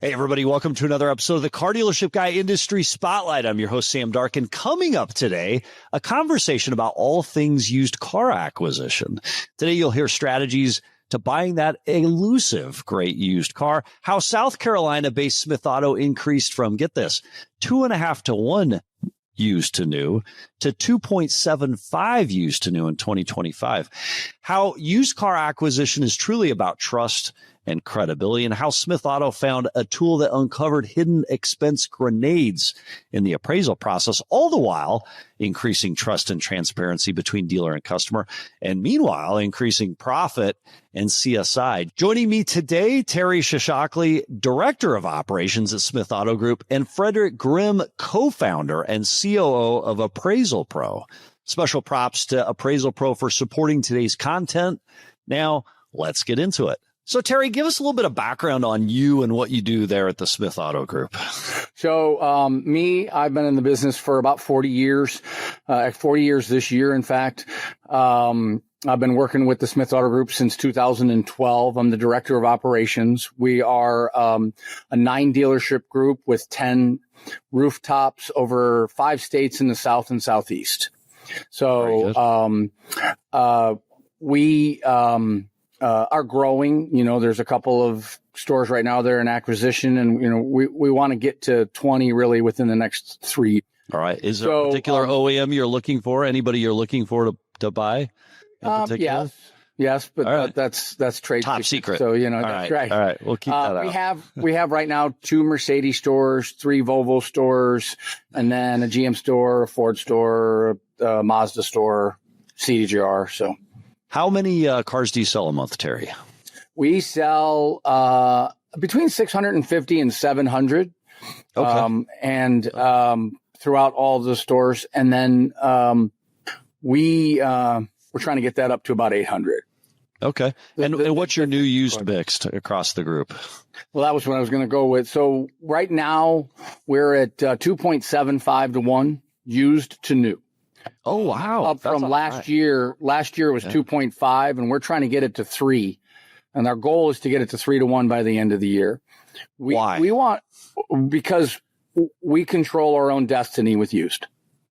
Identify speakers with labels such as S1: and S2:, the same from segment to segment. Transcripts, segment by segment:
S1: Hey, everybody. Welcome to another episode of the Car Dealership Guy Industry Spotlight. I'm your host, Sam Darkin. Coming up today, a conversation about all things used car acquisition. Today, you'll hear strategies to buying that elusive great used car, how South Carolina-based Smith Auto increased from, get this, 2.5 to 1 used to new to 2.75 used to new in 2025, how used car acquisition is truly about trust and credibility, and how Smith Auto found a tool that uncovered hidden expense grenades in the appraisal process, all the while increasing trust and transparency between dealer and customer, and meanwhile increasing profit and CSI. Joining me today, Terry Chechakli, Director of Operations at Smith Auto Group, and Frederick Grimm, co-founder and COO of Appraisal Pro. Special props to Appraisal Pro for supporting today's content. Now, let's get into it. So, Terry, give us a little bit of background on you and what you do there at the Smith Auto Group.
S2: So, I've been in the business for about 40 years, 40 years this year, in fact. I've been working with the Smith Auto Group since 2012. I'm the Director of Operations. We are a 9-dealership group with 10 rooftops over 5 states in the South and Southeast. So, we are growing. You know, there's a couple of stores right now that are in acquisition, and, you know, we want to get to 20 really within the next 3.
S1: All right. Is there a particular OEM you're looking for? Anybody you're looking for to buy?
S2: Yes, but
S1: right.
S2: that's trade
S1: top secret.
S2: So, you know, that's right.
S1: All right. We'll keep that out.
S2: We have right now 2 Mercedes stores, 3 Volvo stores, and then a GM store, a Ford store, a Mazda store, CDGR. So,
S1: how many cars do you sell a month, Terry?
S2: We sell between 650 and 700. Okay. Throughout all the stores, and then we're trying to get that up to about 800.
S1: Okay. And what's your new used mix across the group?
S2: Well, that was what I was going to go with. So right now we're at 2.75 to 1 used to new.
S1: Oh, wow.
S2: Up from last year. Last year was 2.5, and we're trying to get it to 3. And our goal is to get it to 3 to 1 by the end of the year.
S1: Why?
S2: Because we control our own destiny with used.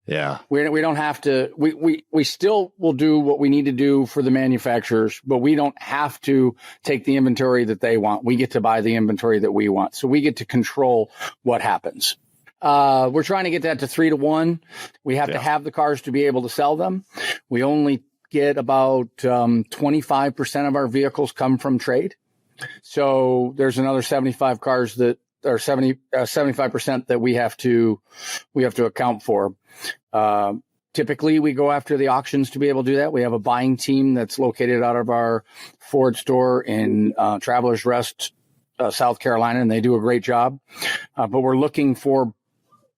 S1: Yeah.
S2: We don't have to, we still will do what we need to do for the manufacturers, but we don't have to take the inventory that they want. We get to buy the inventory that we want. So we get to control what happens. We're trying to get that to 3 to 1. We have to have the cars to be able to sell them. We only get about 25% of our vehicles come from trade. So there's another 75 cars that are 75% that we have to account for. Typically we go after the auctions to be able to do that. We have a buying team that's located out of our Ford store in Travelers Rest, South Carolina, and they do a great job. But we're looking for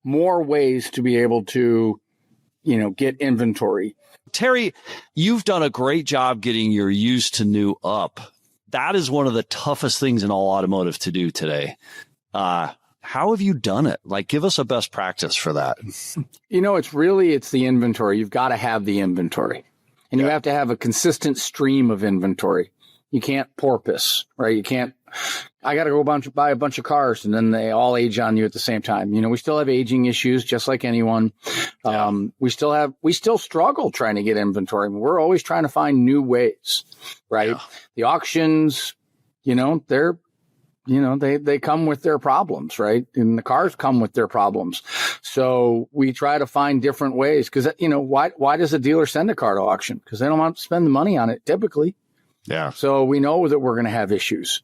S2: more ways to be able to, you know, get inventory.
S1: Terry, you've done a great job getting your used to new up. That is one of the toughest things in all automotive to do today. How have you done it? Like, give us a best practice for that.
S2: You know, it's the inventory. You've got to have the inventory, and you have to have a consistent stream of inventory. You can't porpoise, right? You can't, I got to go buy a bunch of cars and then they all age on you at the same time. You know, we still have aging issues just like anyone. We still struggle trying to get inventory. We're always trying to find new ways, right? Yeah. The auctions, you know, they come with their problems, right? And the cars come with their problems. So we try to find different ways because, you know, why does a dealer send a car to auction? Because they don't want to spend the money on it typically.
S1: Yeah.
S2: So we know that we're going to have issues.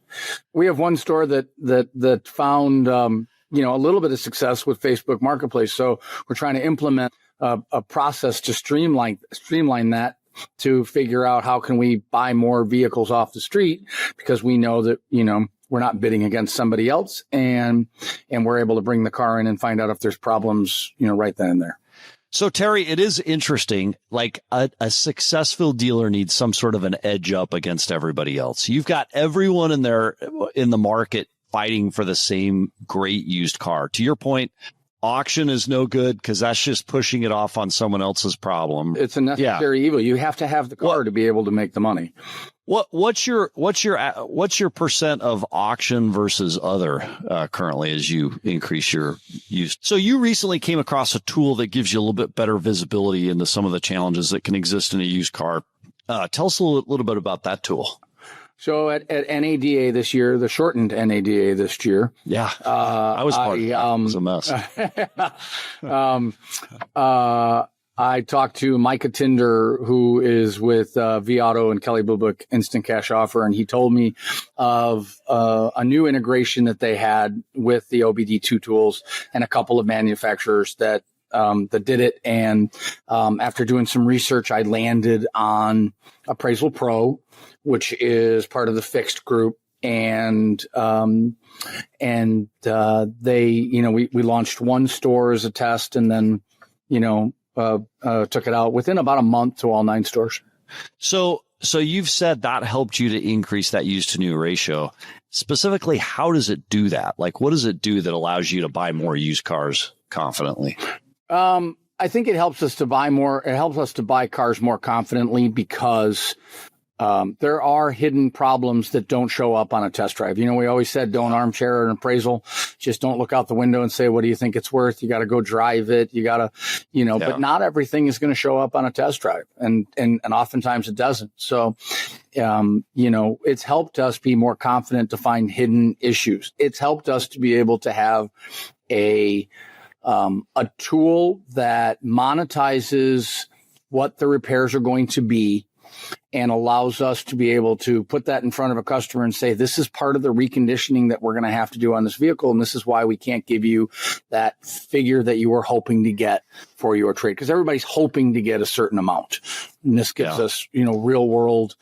S2: We have one store that found, you know, a little bit of success with Facebook Marketplace. So we're trying to implement a process to streamline that to figure out how can we buy more vehicles off the street, because we know that, you know, we're not bidding against somebody else, and we're able to bring the car in and find out if there's problems, you know, right then and there.
S1: So, Terry, it is interesting. Like a successful dealer needs some sort of an edge up against everybody else. You've got everyone in the market fighting for the same great used car. To your point, auction is no good because that's just pushing it off on someone else's problem.
S2: It's a necessary evil. You have to have the car to be able to make the money.
S1: What's your percent of auction versus other currently as you increase your use? So you recently came across a tool that gives you a little bit better visibility into some of the challenges that can exist in a used car. Tell us a little bit about that tool.
S2: So at NADA this year, the shortened NADA this year.
S1: Yeah, I was part of that. It was a mess.
S2: I talked to Micah Tinder, who is with vAuto and Kelly Blue Book Instant Cash Offer, and he told me of a new integration that they had with the OBD2 tools and a couple of manufacturers that did it. And after doing some research, I landed on Appraisal Pro, which is part of the Fixed group. And they, we launched one store as a test, and then, took it out within about a month to all 9 stores.
S1: So you've said that helped you to increase that used to new ratio. Specifically, how does it do that? Like, what does it do that allows you to buy more used cars confidently?
S2: I think it helps us to buy more. It helps us to buy cars more confidently because there are hidden problems that don't show up on a test drive. We always said, don't armchair an appraisal. Just don't look out the window and say, what do you think it's worth? You got to go drive it. You got to, but not everything is going to show up on a test drive. And oftentimes it doesn't. So, it's helped us be more confident to find hidden issues. It's helped us to be able to have a tool that monetizes what the repairs are going to be and allows us to be able to put that in front of a customer and say, this is part of the reconditioning that we're going to have to do on this vehicle. And this is why we can't give you that figure that you were hoping to get for your trade, because everybody's hoping to get a certain amount. And this gives us, real world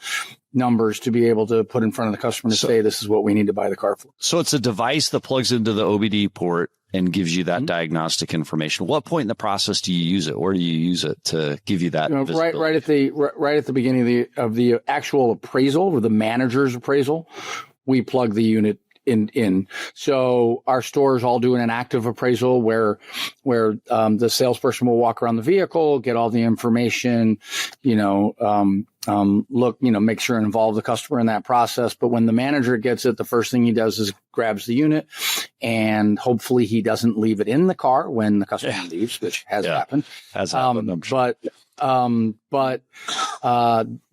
S2: numbers to be able to put in front of the customer to say, this is what we need to buy the car for. So
S1: it's a device that plugs into the OBD port and gives you that diagnostic information. What point in the process do you use it? Where do you use it to give you that?
S2: Right at the beginning of the actual appraisal, or the manager's appraisal, we plug the unit in. So our stores all doing an active appraisal where the salesperson will walk around the vehicle, get all the information, look, make sure and involve the customer in that process. But when the manager gets it, the first thing he does is grabs the unit, and hopefully he doesn't leave it in the car when the customer leaves, which has happened. But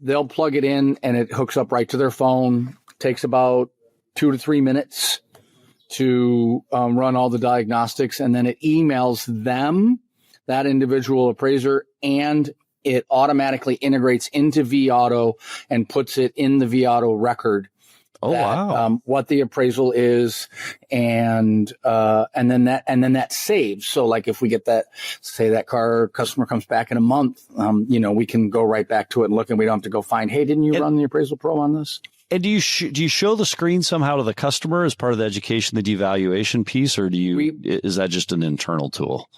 S2: they'll plug it in and it hooks up right to their phone. Takes about 2 to 3 minutes to run all the diagnostics, and then it emails them, that individual appraiser, and it automatically integrates into vAuto and puts it in the vAuto record.
S1: Oh, wow.
S2: What the appraisal is, and then that saves. So like if we get that, say that customer comes back in a month, we can go right back to it and look, and we don't have to go find, hey, didn't you run the Appraisal Pro on this?
S1: And do you show the screen somehow to the customer as part of the education, the devaluation piece, or is that just an internal tool?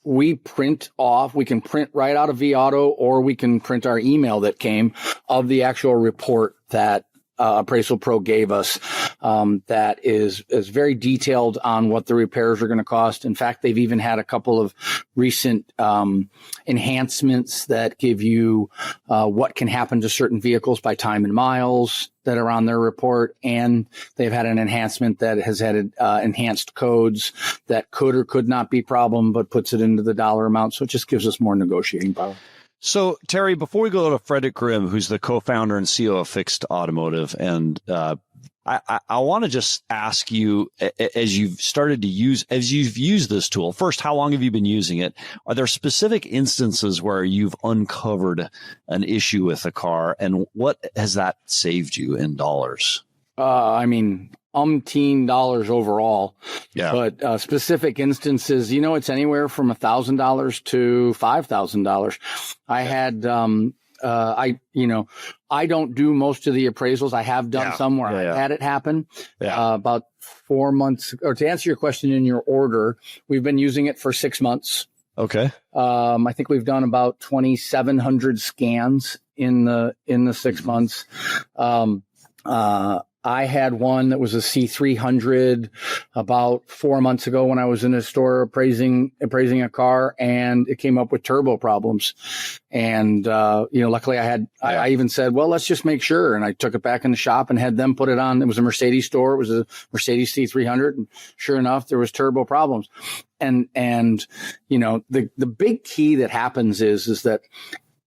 S2: We print off. We can print right out of vAuto, or we can print our email that came of the actual report that Appraisal Pro gave us, that is very detailed on what the repairs are going to cost. In fact, they've even had a couple of recent enhancements that give you what can happen to certain vehicles by time and miles that are on their report. And they've had an enhancement that has had enhanced codes that could or could not be problem, but puts it into the dollar amount. So it just gives us more negotiating power.
S1: So, Terry, before we go to Frederick Grimm, who's the co-founder and CEO of Fixed Automotive, and I want to just ask you, as you've used this tool, first, how long have you been using it? Are there specific instances where you've uncovered an issue with a car, and what has that saved you in dollars?
S2: Umpteen dollars overall. Yeah. But specific instances, it's anywhere from $1,000 to $5,000. I had, I don't do most of the appraisals. I have done some where I had it happen. About 4 months, or to answer your question in your order, we've been using it for 6 months.
S1: Okay.
S2: I think we've done about 2,700 scans in the 6 months. I had one that was a C300 about 4 months ago when I was in a store appraising a car, and it came up with turbo problems. And, luckily I even said, well, let's just make sure. And I took it back in the shop and had them put it on. It was a Mercedes store. It was a Mercedes C300. And sure enough, there was turbo problems. And the big key that happens is that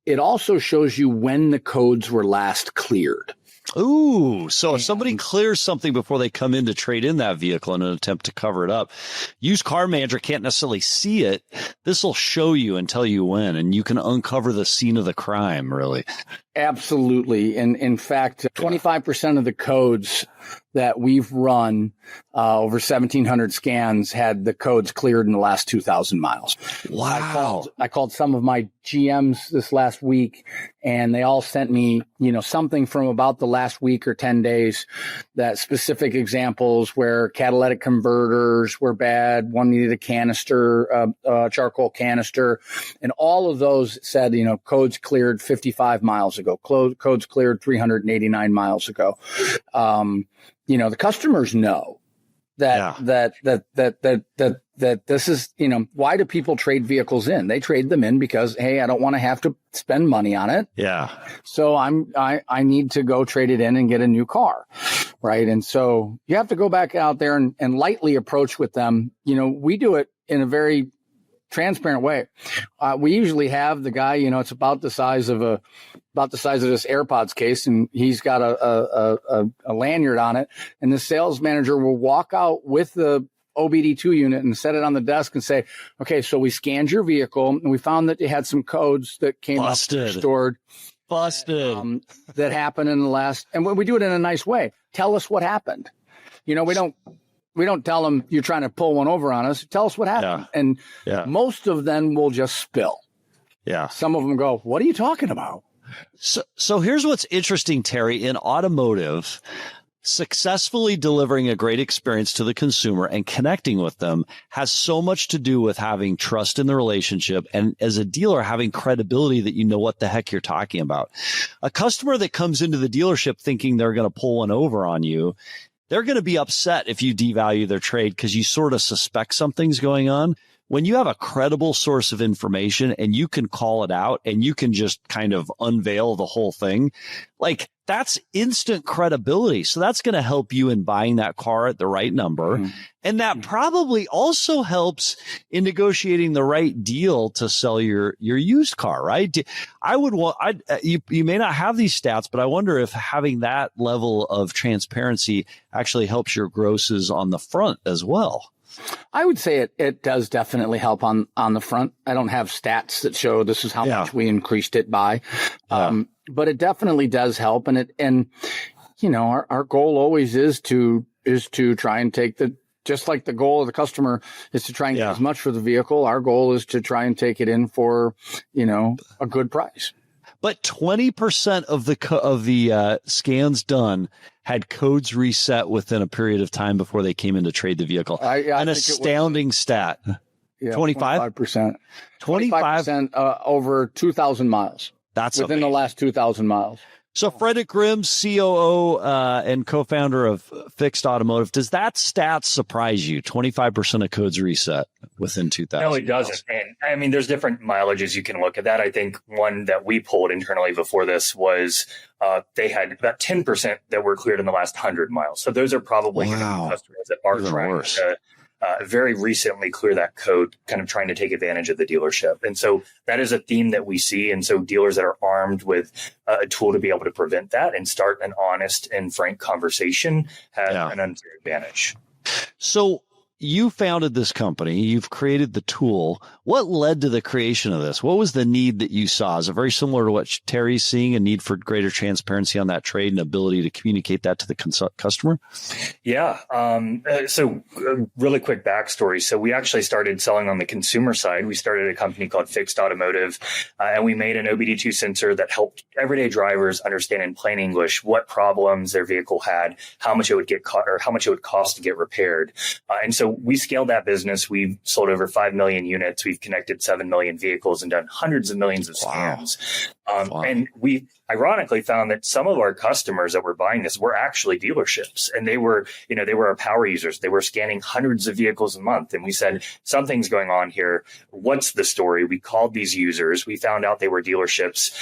S2: it also shows you when the codes were last cleared.
S1: Ooh, so if somebody clears something before they come in to trade in that vehicle in an attempt to cover it up, used car manager can't necessarily see it. This will show you and tell you when, and you can uncover the scene of the crime, really.
S2: Absolutely. And in fact, 25% of the codes that we've run over 1,700 scans had the codes cleared in the last 2,000 miles.
S1: Wow.
S2: I called some of my GMs this last week, and they all sent me, something from about the last week or 10 days, that specific examples where catalytic converters were bad. One needed a canister, charcoal canister, and all of those said, codes cleared 55 miles ago. Codes cleared 389 miles ago. The customers know that this is, why do people trade vehicles in? They trade them in because, hey, I don't want to have to spend money on it.
S1: Yeah.
S2: So I need to go trade it in and get a new car. Right. And so you have to go back out there and lightly approach with them. We do it in a very transparent way. We usually have the guy, it's about the size of this AirPods case, and he's got a lanyard on it. And the sales manager will walk out with the OBD2 unit and set it on the desk and say, okay, so we scanned your vehicle and we found that you had some codes that came up stored.
S1: Busted.
S2: That happened in the last, and we do it in a nice way. Tell us what happened. We don't tell them you're trying to pull one over on us. Tell us what happened.
S1: Yeah.
S2: And most of them will just spill.
S1: Yeah.
S2: Some of them go, what are you talking about?
S1: So here's what's interesting, Terry. In automotive, successfully delivering a great experience to the consumer and connecting with them has so much to do with having trust in the relationship, and as a dealer, having credibility that you know what the heck you're talking about. A customer that comes into the dealership thinking they're going to pull one over on you, they're going to be upset if you devalue their trade because you sort of suspect something's going on. When you have a credible source of information and you can call it out and you can just kind of unveil the whole thing, like that's instant credibility. So that's going to help you in buying that car at the right number. Mm-hmm. And that probably also helps in negotiating the right deal to sell your used car, right? You may not have these stats, but I wonder if having that level of transparency actually helps your grosses on the front as well.
S2: I would say it does definitely help on the front. I don't have stats that show this is how much we increased it by. But it definitely does help. And our goal always is to try and take just like the goal of the customer is to try and get as much for the vehicle. Our goal is to try and take it in for, a good price.
S1: But 20% of the scans done had codes reset within a period of time before they came in to trade the vehicle. An astounding stat.
S2: Yeah, 25%. 25% over 2,000 miles.
S1: That's
S2: within the last 2,000 miles.
S1: So Frederick Grimm, COO and co-founder of Fixed Automotive, does that stat surprise you? 25% of codes reset within 2,000.
S3: No, it doesn't. And I mean, there's different mileages you can look at that. I think one that we pulled internally before this was they had about 10% that were cleared in the last 100 miles. So those are probably customers that are trying to very recently clear that code, kind of trying to take advantage of the dealership. And so that is a theme that we see. And so dealers that are armed with a tool to be able to prevent that and start an honest and frank conversation have an unfair advantage.
S1: So you founded this company, you've created the tool. What led to the creation of this? What was the need that you saw? Is it very similar to what Terry's seeing, a need for greater transparency on that trade and ability to communicate that to the customer?
S3: Yeah. So really quick backstory. So we actually started selling on the consumer side. We started a company called Fixed Automotive, and we made an OBD2 sensor that helped everyday drivers understand in plain English what problems their vehicle had, how much it would would cost to get repaired. And so we scaled that business. We've sold over 5 million units. We've connected 7 million vehicles and done hundreds of millions of scans. And we ironically found that some of our customers that were buying this were actually dealerships, and they were our power users. They were scanning hundreds of vehicles a month. And we said, something's going on here. What's the story? We called these users. We found out they were dealerships,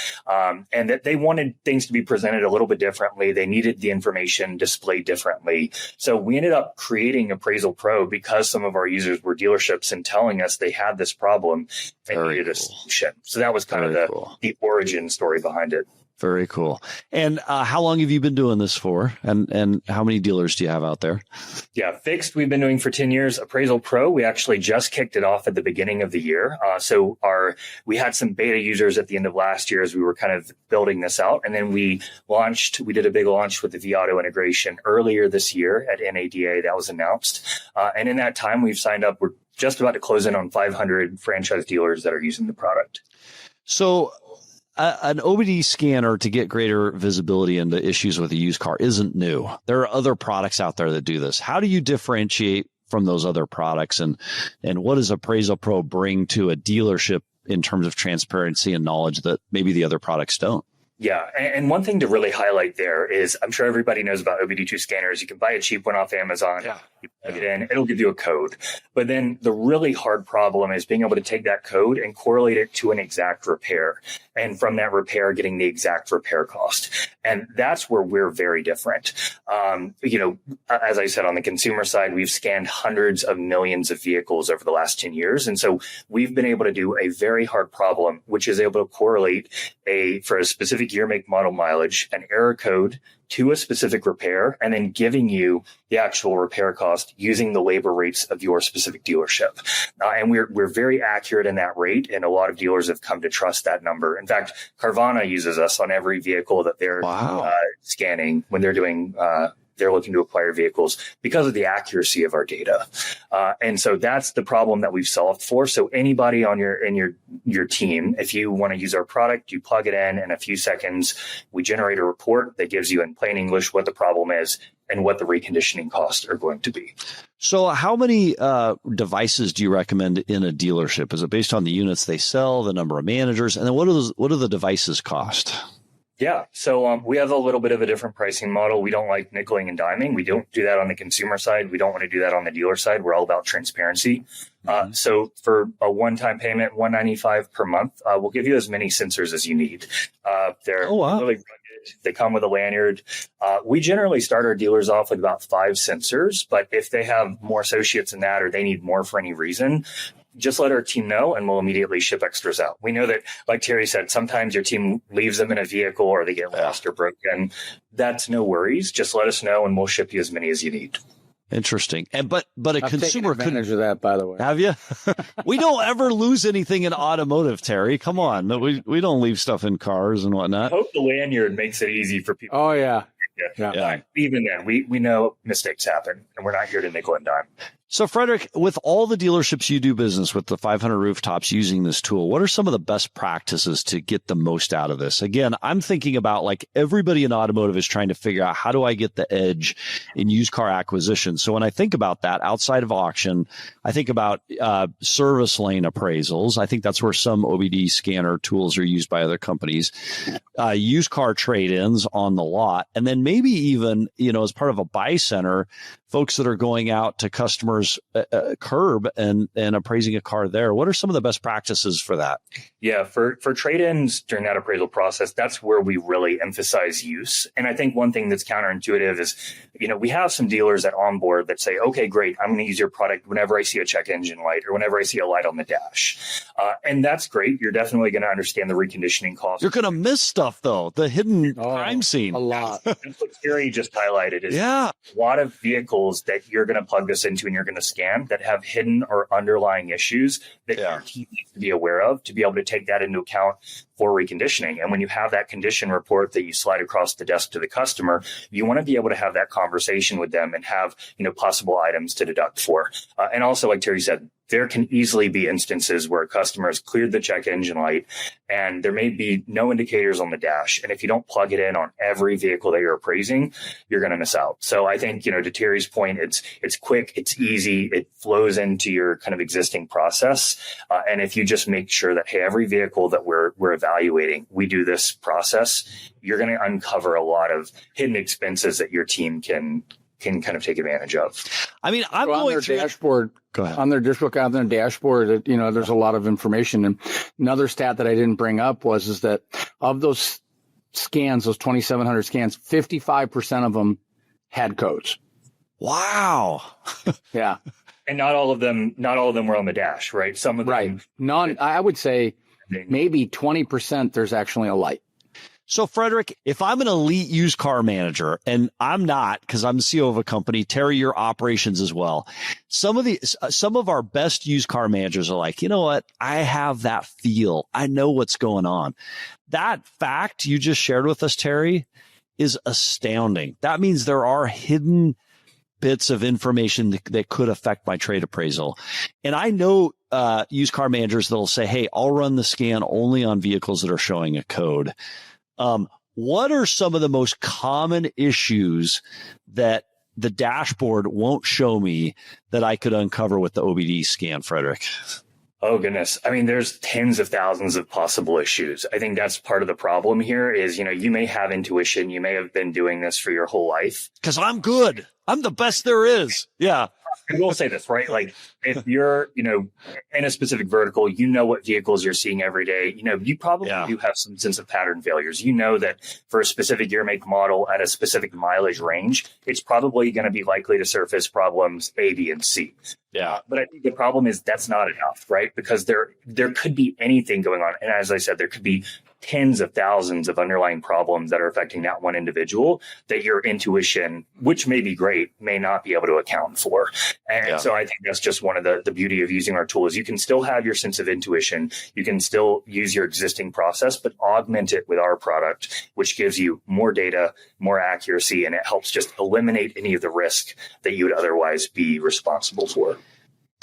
S3: and that they wanted things to be presented a little bit differently. They needed the information displayed differently. So we ended up creating Appraisal Pro because some of our users were dealerships and telling us they had this problem and needed a solution. So that was kind of the origin story behind it.
S1: Very cool. And how long have you been doing this for? And how many dealers do you have out there?
S3: Yeah, fixed, we've been doing for 10 years. Appraisal Pro, we actually just kicked it off at the beginning of the year. So we had some beta users at the end of last year as we were kind of building this out. And then we did a big launch with the vAuto integration earlier this year at NADA. That was announced. And in that time, we've signed up. We're just about to close in on 500 franchise dealers that are using the product.
S1: So an OBD scanner to get greater visibility into issues with a used car isn't new. There are other products out there that do this. How do you differentiate from those other products? And what does Appraisal Pro bring to a dealership in terms of transparency and knowledge that maybe the other products don't?
S3: Yeah. And one thing to really highlight there is, I'm sure everybody knows about OBD2 scanners. You can buy a cheap one off Amazon. Yeah. You plug it in, it'll give you a code. But then the really hard problem is being able to take that code and correlate it to an exact repair. And from that repair, getting the exact repair cost. And that's where we're very different. As I said, on the consumer side, we've scanned hundreds of millions of vehicles over the last 10 years. And so we've been able to do a very hard problem, which is able to correlate for a specific year, make, model, mileage, an error code to a specific repair, and then giving you the actual repair cost using the labor rates of your specific dealership. And we're very accurate in that rate, and a lot of dealers have come to trust that number. In fact, Carvana uses us on every vehicle that they're scanning when they're doing they're looking to acquire vehicles because of the accuracy of our data. And so that's the problem that we've solved for. So anybody on your team, if you want to use our product, you plug it in a few seconds, we generate a report that gives you in plain English what the problem is and what the reconditioning costs are going to be.
S1: So how many devices do you recommend in a dealership? Is it based on the units they sell, the number of managers, and then what do the devices cost?
S3: Yeah. So we have a little bit of a different pricing model. We don't like nickeling and diming. We don't do that on the consumer side. We don't want to do that on the dealer side. We're all about transparency. So for a one-time payment, $195 per month, we'll give you as many sensors as you need. They're really rugged. They come with a lanyard. We generally start our dealers off with about 5 sensors, but if they have more associates than that or they need more for any reason, just let our team know and we'll immediately ship extras out. We know that, like Terry said, sometimes your team leaves them in a vehicle or they get lost or broken. That's no worries. Just let us know and we'll ship you as many as you need.
S1: Interesting. But a consumer couldn't
S2: advantage of that, by the way.
S1: Have you? We don't ever lose anything in automotive, Terry. Come on. We don't leave stuff in cars and whatnot.
S3: I hope the lanyard makes it easy for people.
S2: Oh, yeah.
S3: Yeah. Even then, we know mistakes happen and we're not here to nickel and dime.
S1: So, Frederick, with all the dealerships you do business with, the 500 rooftops using this tool, what are some of the best practices to get the most out of this? Again, I'm thinking about like everybody in automotive is trying to figure out how do I get the edge in used car acquisition. So when I think about that outside of auction, I think about service lane appraisals. I think that's where some OBD scanner tools are used by other companies, used car trade-ins on the lot, and then maybe even, as part of a buy center, folks that are going out to customers curb and appraising a car there. What are some of the best practices for that?
S3: Yeah, for trade-ins during that appraisal process, that's where we really emphasize use. And I think one thing that's counterintuitive is, we have some dealers that onboard that say, okay, great, I'm going to use your product whenever I see a check engine light or whenever I see a light on the dash. And that's great. You're definitely going to understand the reconditioning cost.
S1: You're going to miss stuff, though, the hidden crime scene.
S2: A lot.
S3: That's what Terry just highlighted is a lot of vehicles that you're going to plug this into and you're going to scan that have hidden or underlying issues that your team needs to be aware of to be able to take that into account for reconditioning. And when you have that condition report that you slide across the desk to the customer, you want to be able to have that conversation with them and have, possible items to deduct for. And also, like Terry said, there can easily be instances where a customer has cleared the check engine light and there may be no indicators on the dash. And if you don't plug it in on every vehicle that you're appraising, you're going to miss out. So I think, to Terry's point, it's quick, it's easy, it flows into your kind of existing process. And if you just make sure that, hey, every vehicle that we're evaluating, we do this process, you're going to uncover a lot of hidden expenses that your team can kind of take advantage of.
S1: I mean,
S2: I'm going on their dashboard. Go ahead. On their dashboard, there's a lot of information. And another stat that I didn't bring up is that of those scans, those 2,700 scans, 55% of them had codes.
S1: Wow.
S2: Yeah.
S3: And not all of them were on the dash, right? Some of them.
S2: Right. I would say maybe 20% there's actually a light.
S1: So, Frederick, if I'm an elite used car manager, and I'm not because I'm the CEO of a company, Terry, your operations as well. Some of our best used car managers are like, you know what? I have that feel. I know what's going on. That fact you just shared with us, Terry, is astounding. That means there are hidden bits of information that could affect my trade appraisal. And I know used car managers that'll say, hey, I'll run the scan only on vehicles that are showing a code. What are some of the most common issues that the dashboard won't show me that I could uncover with the OBD scan, Frederick?
S3: Oh, goodness. I mean, there's tens of thousands of possible issues. I think that's part of the problem here is, you may have intuition. You may have been doing this for your whole life.
S1: Because I'm good. I'm the best there is. Yeah.
S3: I will say this, right? Like if you're, in a specific vertical, what vehicles you're seeing every day, you probably do have some sense of pattern failures. You know that for a specific year, make, model at a specific mileage range, it's probably going to be likely to surface problems A, B, and C.
S1: Yeah.
S3: But I think the problem is that's not enough, right? Because there could be anything going on. And as I said, there could be tens of thousands of underlying problems that are affecting that one individual that your intuition, which may be great, may not be able to account for. And so I think that's just one of the beauty of using our tool is you can still have your sense of intuition. You can still use your existing process, but augment it with our product, which gives you more data, more accuracy, and it helps just eliminate any of the risk that you would otherwise be responsible for.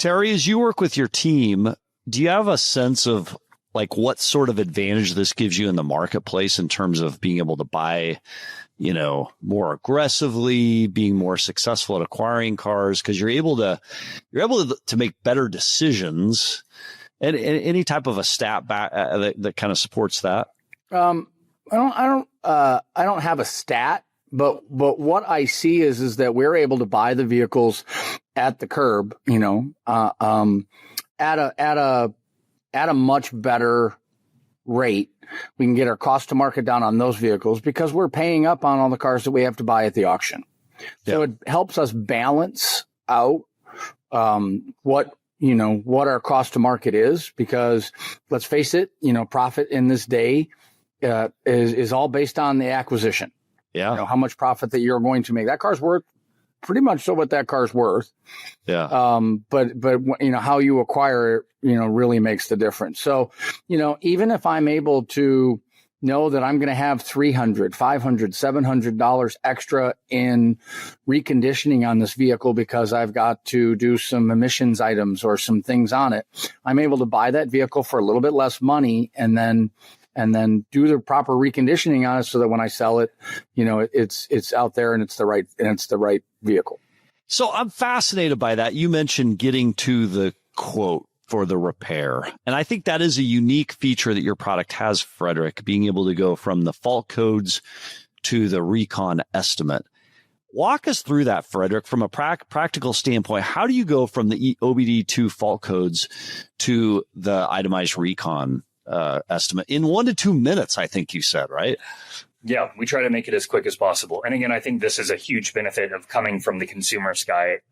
S1: Terry, as you work with your team, do you have a sense of like what sort of advantage this gives you in the marketplace in terms of being able to buy, more aggressively, being more successful at acquiring cars? Because you're able to make better decisions, and any type of a stat back that kind of supports that. I
S2: don't have a stat, but what I see is that we're able to buy the vehicles at the curb, at a much better rate. We can get our cost to market down on those vehicles because we're paying up on all the cars that we have to buy at the auction. So it helps us balance out what our cost to market is, because let's face it, profit in this day is all based on the acquisition.
S1: Yeah.
S2: How much profit that you're going to make. That car's worth pretty much so what that car's worth.
S1: Yeah.
S2: But how you acquire it, really makes the difference. So, even if I'm able to know that I'm going to have $300, $500, $700 extra in reconditioning on this vehicle because I've got to do some emissions items or some things on it, I'm able to buy that vehicle for a little bit less money and then do the proper reconditioning on it so that when I sell it, it's out there and it's the right vehicle.
S1: So I'm fascinated by that. You mentioned getting to the quote for the repair. And I think that is a unique feature that your product has, Frederick, being able to go from the fault codes to the recon estimate. Walk us through that, Frederick, from a practical standpoint. How do you go from the OBD2 fault codes to the itemized recon estimate in 1 to 2 minutes, I think you said, right?
S3: Yeah, we try to make it as quick as possible. And again, I think this is a huge benefit of coming from the consumer side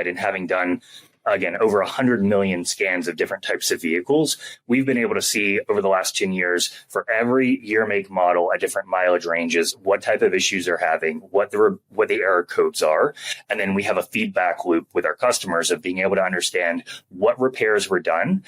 S3: and having done, again, over 100 million scans of different types of vehicles. We've been able to see over the last 10 years for every year, make, model at different mileage ranges, what type of issues they're having, what the error codes are. And then we have a feedback loop with our customers of being able to understand what repairs were done.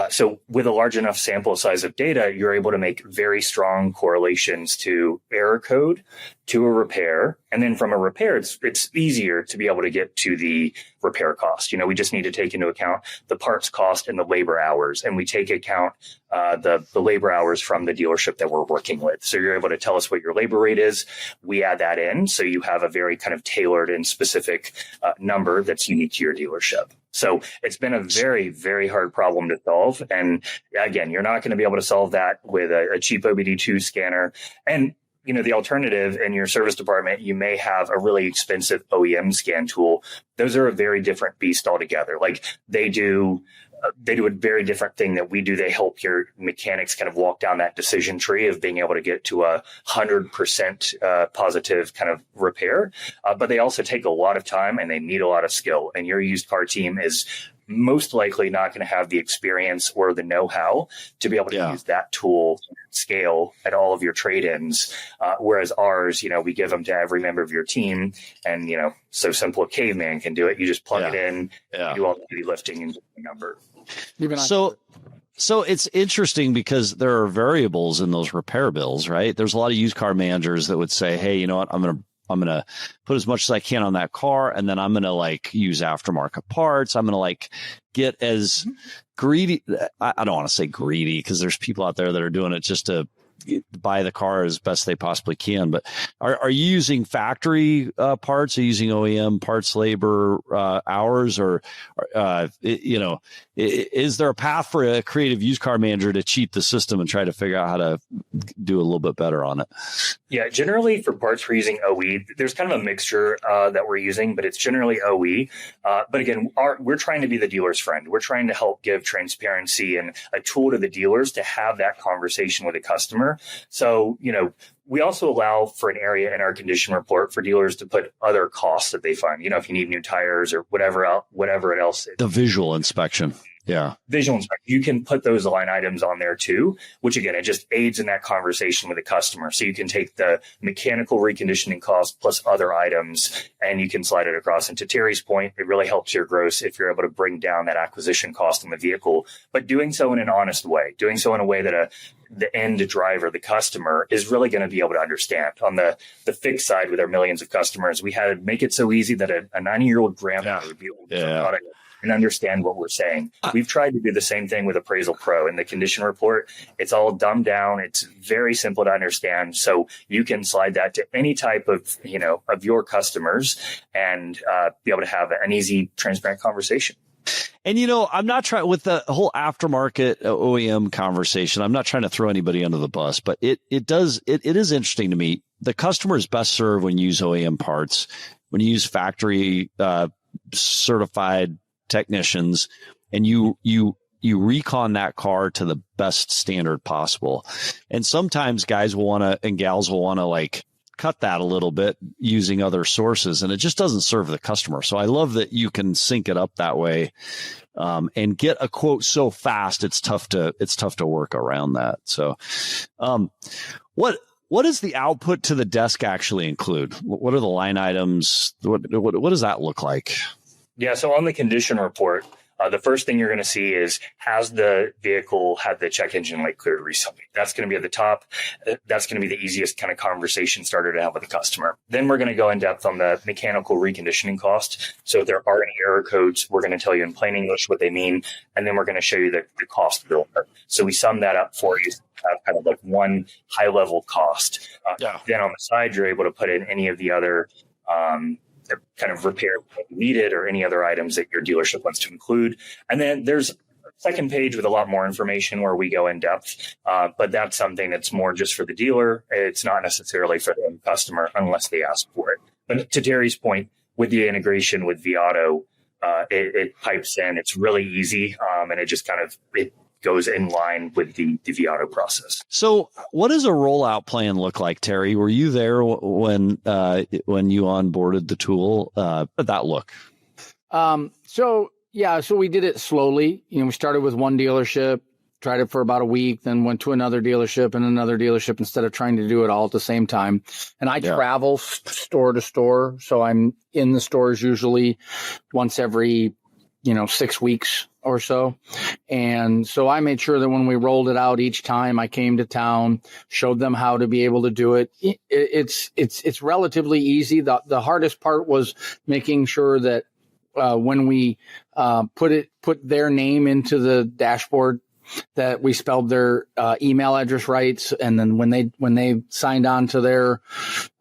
S3: So with a large enough sample size of data, you're able to make very strong correlations to error code, to a repair, And then from a repair, it's easier to be able to get to the repair cost. We just need to take into account the parts cost and the labor hours. And we take account the labor hours from the dealership that we're working with. So you're able to tell us what your labor rate is. We add that in. So you have a very kind of tailored and specific number that's unique to your dealership. So it's been a very, very hard problem to solve. And again, you're not going to be able to solve that with a cheap OBD2 scanner. And the alternative in your service department, you may have a really expensive OEM scan tool. Those are a very different beast altogether. Like they do a very different thing that we do. They help your mechanics kind of walk down that decision tree of being able to get to 100% positive kind of repair. But they also take a lot of time and they need a lot of skill. And your used car team is most likely not going to have the experience or the know-how to be able to use that tool scale at all of your trade-ins. Whereas ours, we give them to every member of your team. And, so simple a caveman can do it. You just plug it in, do all the heavy lifting and get the number.
S1: So it's interesting because there are variables in those repair bills, right? There's a lot of used car managers that would say, hey, you know what, I'm going to put as much as I can on that car. And then I'm going to use aftermarket parts. I'm going to get as greedy. I don't want to say greedy because there's people out there that are doing it just to buy the car as best they possibly can. But are you using factory parts? Are you using OEM parts, labor, hours, or is there a path for a creative used car manager to cheat the system and try to figure out how to do a little bit better on it?
S3: Yeah, generally for parts we're using OE. There's kind of a mixture that we're using, but it's generally OE. But again, we're trying to be the dealer's friend. We're trying to help give transparency and a tool to the dealers to have that conversation with a customer. So, we also allow for an area in our condition report for dealers to put other costs that they find, if you need new tires or whatever else.
S1: The visual inspection. Yeah.
S3: Visual inspection. You can put those line items on there too, which again, it just aids in that conversation with the customer. So you can take the mechanical reconditioning cost plus other items and you can slide it across. And to Terry's point, it really helps your gross if you're able to bring down that acquisition cost on the vehicle, but doing so in an honest way, doing so in a way that the end driver, the customer, is really going to be able to understand. On the fixed side with our millions of customers, we had to make it so easy that a 90-year-old grandmother would be able to product and understand what we're saying. We've tried to do the same thing with Appraisal Pro in the condition report. It's all dumbed down. It's very simple to understand. So you can slide that to any type of, of your customers and be able to have an easy, transparent conversation.
S1: And, I'm not trying with the whole aftermarket OEM conversation. I'm not trying to throw anybody under the bus, but it is interesting to me. The customer is best served when you use OEM parts, when you use factory certified technicians, and you recon that car to the best standard possible. And sometimes guys will want to, and gals will want to cut that a little bit using other sources, and it just doesn't serve the customer. So I love that you can sync it up that way, and get a quote so fast. It's tough to work around that. So, what does the output to the desk actually include? What are the line items? What does that look like?
S3: Yeah. So on the condition report, the first thing you're going to see is, has the vehicle had the check engine light cleared recently? That's going to be at the top. That's going to be the easiest kind of conversation starter to have with the customer. Then we're going to go in depth on the mechanical reconditioning cost. So if there are any error codes, we're going to tell you in plain English what they mean. And then we're going to show you the cost bill. So we sum that up for you. Kind of one high level cost. Then on the side, you're able to put in any of the other kind of repair needed or any other items that your dealership wants to include. And then there's a second page with a lot more information where we go in depth. But that's something that's more just for the dealer. It's not necessarily for the customer unless they ask for it. But to Terry's point, with the integration with vAuto, it pipes in. It's really easy. And it just kind of, it goes in line with the vAuto process. So
S1: what does a rollout plan look like, Terry? Were you there when you onboarded the tool? How did that look?
S2: So we did it slowly. We started with one dealership, tried it for about a week, then went to another dealership and another dealership instead of trying to do it all at the same time. And I travel store to store. So I'm in the stores usually once every 6 weeks or so. And so I made sure that when we rolled it out each time I came to town, showed them how to be able to do it. It's relatively easy. The hardest part was making sure that when we put their name into the dashboard, that we spelled their email address right, and then when they signed on to their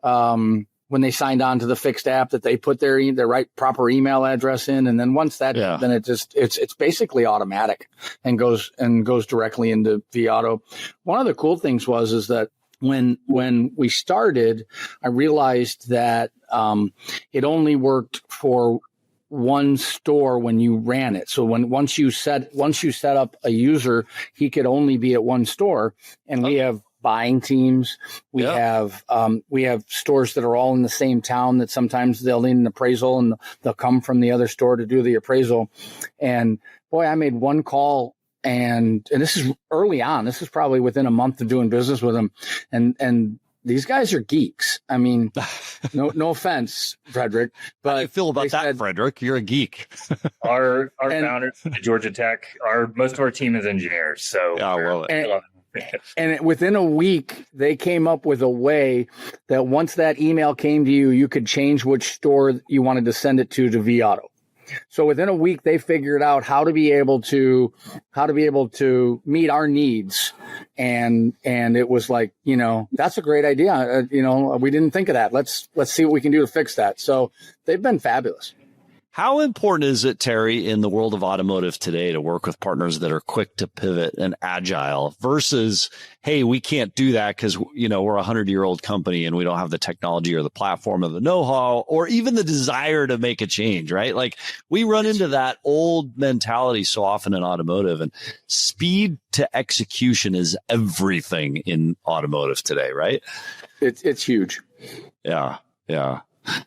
S2: when they signed on to the fixed app, that they put their right proper email address in, and then once that, then it's basically automatic and goes directly into vAuto. One of the cool things is that when we started, I realized that it only worked for one store when you ran it. So once you set up a user, he could only be at one store, and we have buying teams. We have stores that are all in the same town that sometimes they'll need an appraisal and they'll come from the other store to do the appraisal. And boy, I made one call, and this is early on. This is probably within a month of doing business with them. And these guys are geeks. I mean, no offense, Frederick, but
S1: how do you feel about that, Frederick? You're a geek.
S3: Our founders at Georgia Tech, most of our team is engineers. So
S1: I love it.
S2: And within a week, they came up with a way that once that email came to you, you could change which store you wanted to send it to vAuto. So within a week, they figured out how to be able to meet our needs. And it was like, that's a great idea. We didn't think of that. Let's see what we can do to fix that. So they've been fabulous.
S1: How important is it, Terry, in the world of automotive today to work with partners that are quick to pivot and agile versus, hey, we can't do that because, we're a 100-year-old company and we don't have the technology or the platform or the know-how or even the desire to make a change, right? Like we run into that old mentality so often in automotive, and speed to execution is everything in automotive today, right?
S2: It's huge.
S1: Yeah.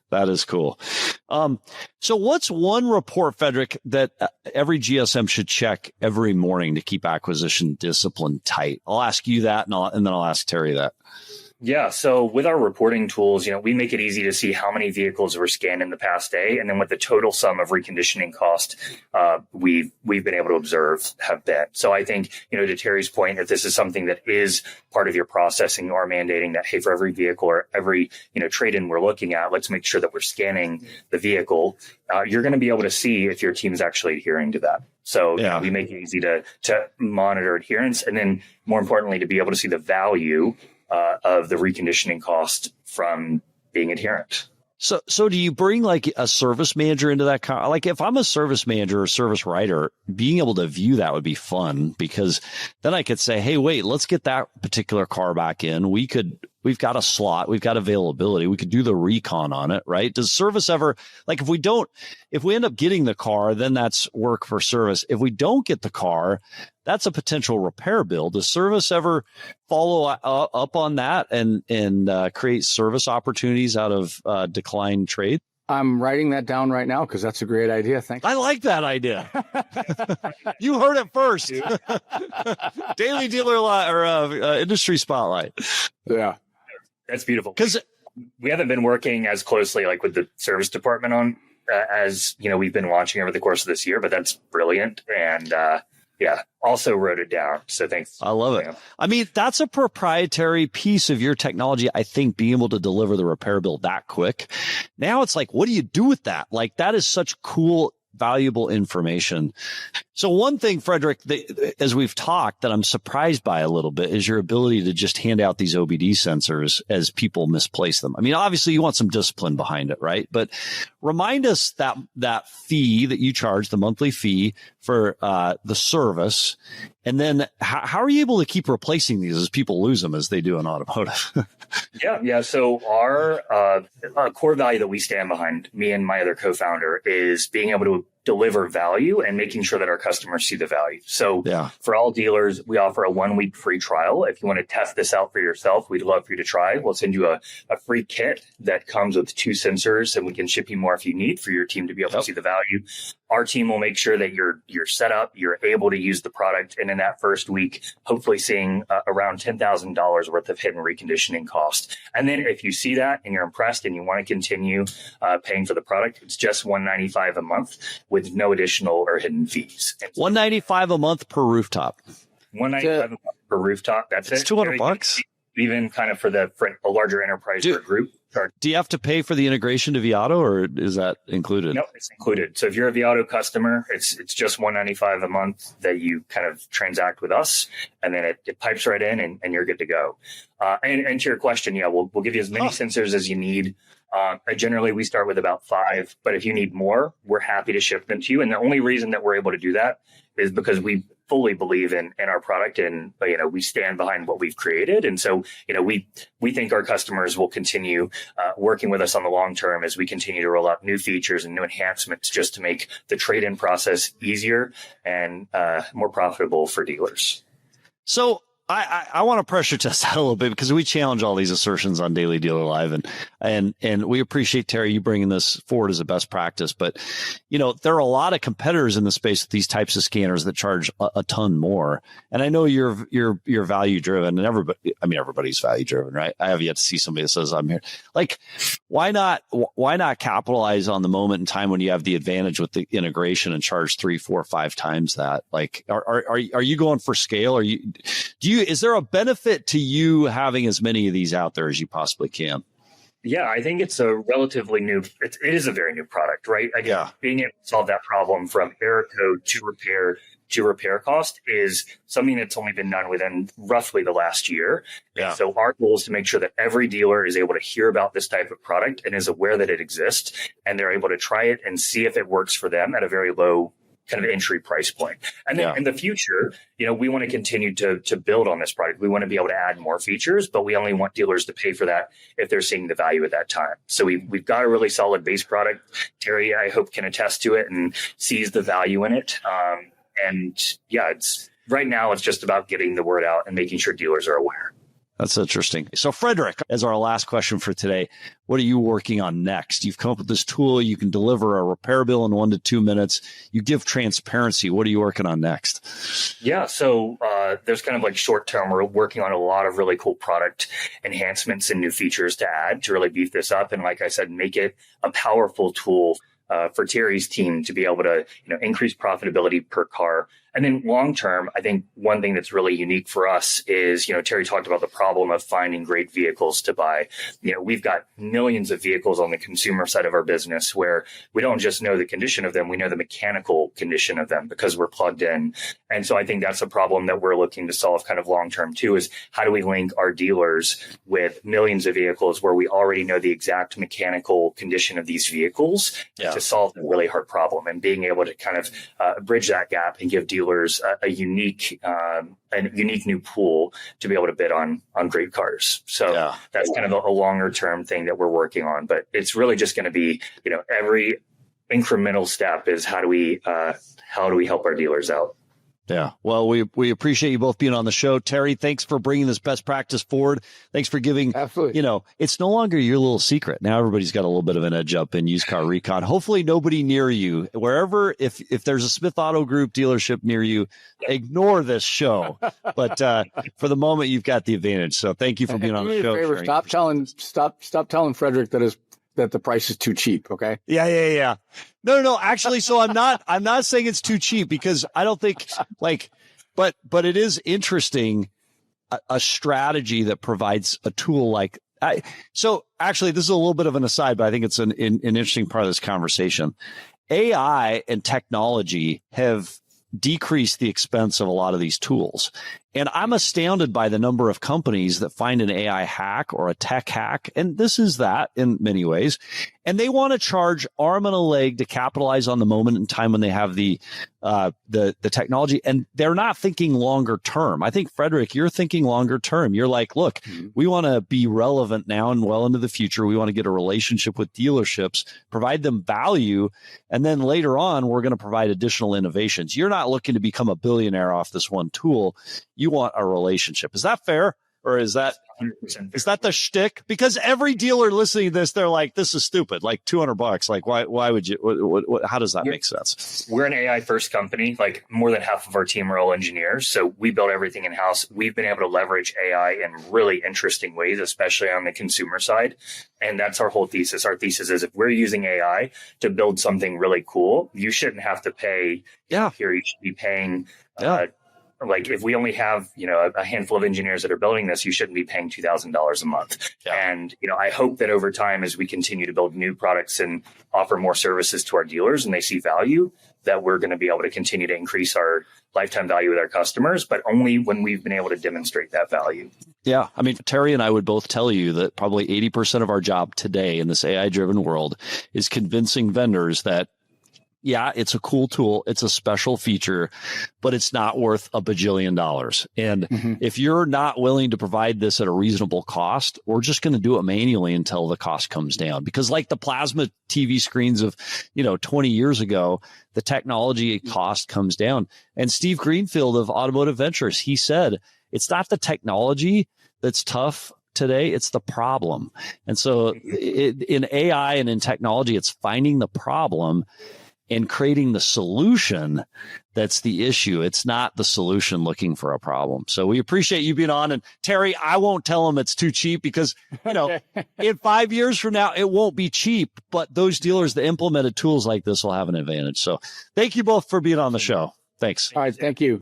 S1: That is cool. So what's one report, Frederick, that every GSM should check every morning to keep acquisition discipline tight? I'll ask you that, and then I'll ask Terry that.
S3: Yeah. So with our reporting tools, we make it easy to see how many vehicles were scanned in the past day, and then what the total sum of reconditioning cost we've been able to observe have been. So I think, to Terry's point, if this is something that is part of your processing or mandating that, hey, for every vehicle or every trade-in we're looking at, let's make sure that we're scanning the vehicle. You're going to be able to see if your team is actually adhering to that. So we make it easy to monitor adherence, and then more importantly, to be able to see the value of the reconditioning cost from being adherent.
S1: So do you bring like a service manager into that? Like if I'm a service manager or service writer, being able to view that would be fun, because then I could say, hey, wait, let's get that particular car back in. We've got a slot. We've got availability. We could do the recon on it, right? Does service ever, like if we end up getting the car, then that's work for service. If we don't get the car, that's a potential repair bill. Does service ever follow up on that and create service opportunities out of declined trade?
S2: I'm writing that down right now because that's a great idea. Thanks.
S1: I like that idea. You heard it first. Daily Dealer or Industry Spotlight.
S2: Yeah.
S3: That's beautiful. Because we haven't been working as closely like with the service department on as we've been launching over the course of this year, but that's brilliant. And also wrote it down. So thanks.
S1: I love it. I mean, that's a proprietary piece of your technology. I think being able to deliver the repair bill that quick. Now it's like, what do you do with that? Like that is such cool, valuable information. So one thing, Frederick, as we've talked, that I'm surprised by a little bit is your ability to just hand out these OBD sensors as people misplace them. I mean, obviously you want some discipline behind it, right? But remind us that fee that you charge, the monthly fee for the service. And then how are you able to keep replacing these as people lose them as they do in automotive?
S3: Yeah. So our core value that we stand behind, me and my other co-founder, is being able to deliver value and making sure that our customers see the value. So for all dealers, we offer a 1-week free trial. If you want to test this out for yourself, we'd love for you to try. We'll send you a free kit that comes with 2 sensors, and we can ship you more if you need for your team to be able to see the value. our team will make sure that you're set up, you're able to use the product. And in that first week, hopefully seeing around $10,000 worth of hidden reconditioning cost. And then if you see that and you're impressed and you want to continue paying for the product, it's just $195 a month with no additional or hidden fees.
S1: $195 a month per rooftop.
S3: $195 a month per rooftop. That's it.
S1: It's $200.
S3: Even kind of for a larger enterprise or group.
S1: Do you have to pay for the integration to Viato, or is that included?
S3: No, it's included. So if you're a Viato customer, it's just $195 a month that you kind of transact with us, and then it pipes right in, and you're good to go. And to your question, we'll give you as many sensors as you need. Generally, we start with about 5, but if you need more, we're happy to ship them to you. And the only reason that we're able to do that is because we fully believe in our product, and we stand behind what we've created. And so we think our customers will continue working with us on the long term as we continue to roll out new features and new enhancements just to make the trade-in process easier and more profitable for dealers.
S1: So I want to pressure test that a little bit, because we challenge all these assertions on Daily Dealer Live, and we appreciate, Terry, you bringing this forward as a best practice. But there are a lot of competitors in the space with these types of scanners that charge a ton more. And I know you're value driven, and everybody's value driven, right? I have yet to see somebody that says I'm here. Like, why not capitalize on the moment in time when you have the advantage with the integration and charge 3, 4, 5 times that? Like, are you going for scale? Is there a benefit to you having as many of these out there as you possibly can?
S3: Yeah, I think it's a relatively new, it is a very new product, right? Being able to solve that problem from error code to repair cost is something that's only been done within roughly the last year. Yeah. And so our goal is to make sure that every dealer is able to hear about this type of product and is aware that it exists, and they're able to try it and see if it works for them at a very low kind of entry price point. And then in the future, we want to continue to build on this product. We want to be able to add more features, but we only want dealers to pay for that if they're seeing the value at that time. So we've got a really solid base product. Terry, I hope, can attest to it and sees the value in it. It's right now, it's just about getting the word out and making sure dealers are aware.
S1: That's interesting. So, Frederick, as our last question for today, what are you working on next? You've come up with this tool. You can deliver a repair bill in 1 to 2 minutes. You give transparency. What are you working on next?
S3: Yeah, so there's kind of like short term, we're working on a lot of really cool product enhancements and new features to add to really beef this up. And like I said, make it a powerful tool for Terry's team to be able to increase profitability per car. And then long term, I think one thing that's really unique for us is, Terry talked about the problem of finding great vehicles to buy. We've got millions of vehicles on the consumer side of our business where we don't just know the condition of them, we know the mechanical condition of them because we're plugged in. And so I think that's a problem that we're looking to solve kind of long term too, is how do we link our dealers with millions of vehicles where we already know the exact mechanical condition of these vehicles to solve a really hard problem, and being able to kind of bridge that gap and give dealers a unique new pool to be able to bid on great cars. So that's kind of a longer term thing that we're working on, but it's really just going to be, every incremental step is how do we help our dealers out?
S1: Yeah. Well, we appreciate you both being on the show. Terry, thanks for bringing this best practice forward. Thanks for giving,
S2: absolutely.
S1: It's no longer your little secret. Now everybody's got a little bit of an edge up in used car recon. Hopefully nobody near you, wherever, if there's a Smith Auto Group dealership near you, ignore this show. But for the moment, you've got the advantage. So thank you for being on the show.
S2: Favor, stop telling Frederick that the price is too cheap. Okay.
S1: Yeah. No. Actually, so I'm not saying it's too cheap, because I don't think but it is interesting, a strategy that provides a tool like, so actually this is a little bit of an aside, but I think it's an interesting part of this conversation. AI and technology have decreased the expense of a lot of these tools. And I'm astounded by the number of companies that find an AI hack or a tech hack, and this is that in many ways, and they want to charge arm and a leg to capitalize on the moment in time when they have the technology, and they're not thinking longer term. I think, Frederick, you're thinking longer term. You're like, look, we want to be relevant now and well into the future. We want to get a relationship with dealerships, provide them value, and then later on, we're going to provide additional innovations. You're not looking to become a billionaire off this one tool. You want a relationship. Is that fair? Or is that the shtick? Because every dealer listening to this, they're like, this is stupid. Like $200. Like, why would you, how does that make sense?
S3: We're an AI first company. Like more than half of our team are all engineers. So we build everything in house. We've been able to leverage AI in really interesting ways, especially on the consumer side. And that's our whole thesis. Our thesis is if we're using AI to build something really cool, you shouldn't have to pay.
S1: Yeah.
S3: Here you should be paying. Like if we only have, a handful of engineers that are building this, you shouldn't be paying $2,000 a month. Yeah. And, I hope that over time, as we continue to build new products and offer more services to our dealers and they see value, that we're going to be able to continue to increase our lifetime value with our customers, but only when we've been able to demonstrate that value.
S1: Yeah. I mean, Terry and I would both tell you that probably 80% of our job today in this AI-driven world is convincing vendors that, yeah, it's a cool tool. It's a special feature, but it's not worth $1 bajillion. And if you're not willing to provide this at a reasonable cost, we're just going to do it manually until the cost comes down. Because like the plasma TV screens of, 20 years ago, the technology cost comes down. And Steve Greenfield of Automotive Ventures, he said, it's not the technology that's tough today, it's the problem. And so in AI and in technology, it's finding the problem and creating the solution that's the issue. It's not the solution looking for a problem. So we appreciate you being on. And Terry, I won't tell them it's too cheap because, in 5 years from now, it won't be cheap. But those dealers that implemented tools like this will have an advantage. So thank you both for being on the show. Thanks.
S2: All right. Thank you.